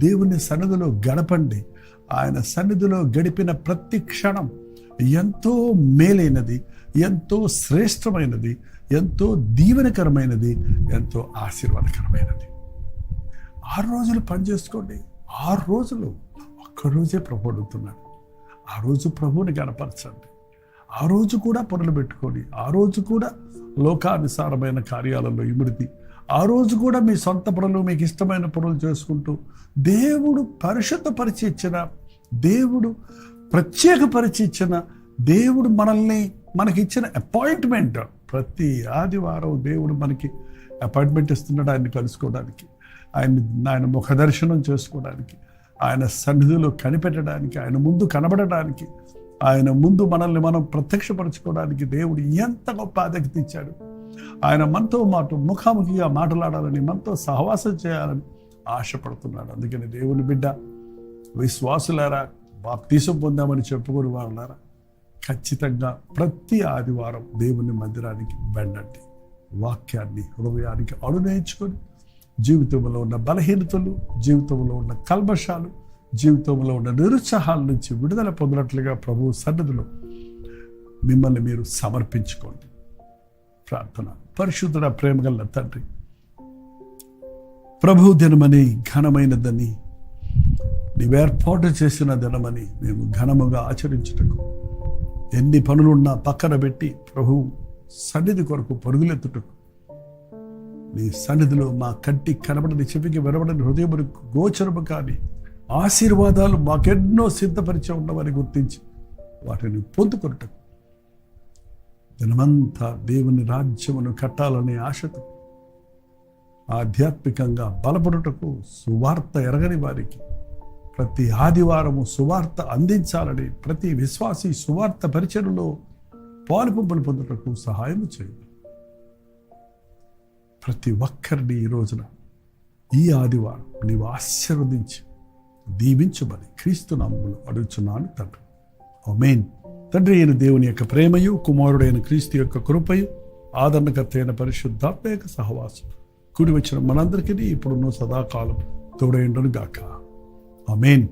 దేవుని సన్నిధిలో గడపండి. ఆయన సన్నిధిలో గడిపిన ప్రతి క్షణం ఎంతో మేలైనది, ఎంతో శ్రేష్టమైనది, ఎంతో దీవెనకరమైనది, ఎంతో ఆశీర్వాదకరమైనది. 6 రోజులు పనిచేసుకోండి. 6 రోజులు ఒక్కరోజే ప్రభు అడుగుతున్నాడు. ఆ రోజు ప్రభువుని కనపరచండి. ఆ రోజు కూడా పనులు పెట్టుకొని, ఆ రోజు కూడా లోకానుసారమైన కార్యాలలో ఇమిడితి, ఆ రోజు కూడా మీ సొంత పనులు, మీకు ఇష్టమైన పనులు చేసుకుంటూ, దేవుడు పరిశుద్ధపరిచి ఇచ్చిన, దేవుడు ప్రత్యేకపరిచి ఇచ్చిన, దేవుడు మనకిచ్చిన అపాయింట్మెంట్, ప్రతి ఆదివారం దేవుడు మనకి అపాయింట్మెంట్ ఇస్తున్నాడు ఆయన్ని కలుసుకోవడానికి, ఆయన ముఖ దర్శనం చేసుకోవడానికి, ఆయన సన్నిధిలో కనిపెట్టడానికి, ఆయన ముందు కనబడడానికి, ఆయన ముందు మనల్ని మనం ప్రత్యక్షపరచుకోవడానికి దేవుడు ఎంత గొప్ప ఆసక్తి ఇచ్చాడు. ఆయన మనతో ముఖాముఖిగా మాట్లాడాలని, మనతో సహవాసం చేయాలని ఆశపడుతున్నాడు. అందుకని దేవుని బిడ్డ, విశ్వాసులారా, బాప్తీసం పొందామని చెప్పుకుని వాళ్ళారా, ఖచ్చితంగా ప్రతి ఆదివారం దేవుని మందిరానికి వెళ్ళండి. వాక్యాన్ని హృదయానికి అణునేర్చుకొని జీవితంలో ఉన్న బలహీనతలు, జీవితంలో ఉన్న కల్మషాలు, జీవితంలో ఉన్న నిరుత్సాహాల నుంచి విడుదల పొందినట్లుగా ప్రభువు సన్నిధిలో మిమ్మల్ని మీరు సమర్పించుకోండి. ప్రార్థన. పరిశుద్ధుడ, ప్రేమగల తండ్రి, ప్రభు దినమని, ఘనమైనదని, నీవేర్పాటు చేసిన దినమని మేము ఘనముగా ఆచరించుటకు, ఎన్ని పనులున్నా పక్కన పెట్టి ప్రభు సన్నిధి కొరకు పరుగులెత్తుటకు, నీ సన్నిధిలో మా కంటి కనబడని, చెవికి వినబడని, హృదయములకు గోచరము కాని ఆశీర్వాదాలు మాకెన్నో సిద్ధపరిచే ఉన్నవని గుర్తించి వాటిని పొందుకొనుటకు, దినమంతా దేవుని రాజ్యమును కట్టాలనే ఆశతో ఆధ్యాత్మికంగా బలపడుటకు, సువార్త ఎరగని వారికి ప్రతి ఆదివారము సువార్త అందించాలని, ప్రతి విశ్వాసి సువార్త పరిచయలో పాలుపంపులు పొందుటకు సహాయం చేయండి. ప్రతి ఒక్కరిని ఈ రోజున, ఈ ఆదివారం నీవు ఆశీర్వదించి దీవించమని క్రీస్తు నామములో అడుగుచున్నాను తండ్రి. ఆమేన్. తండ్రి అయిన దేవుని యొక్క ప్రేమయు, కుమారుడైన క్రీస్తు యొక్క కృపయు, ఆదరణకర్త అయిన పరిశుద్ధాత్మ యొక్క సహవాసం కూడి వచ్చిన మనందరికీ ఇప్పుడున్న సదాకాలం తోడైండును గాక. ఆమేన్.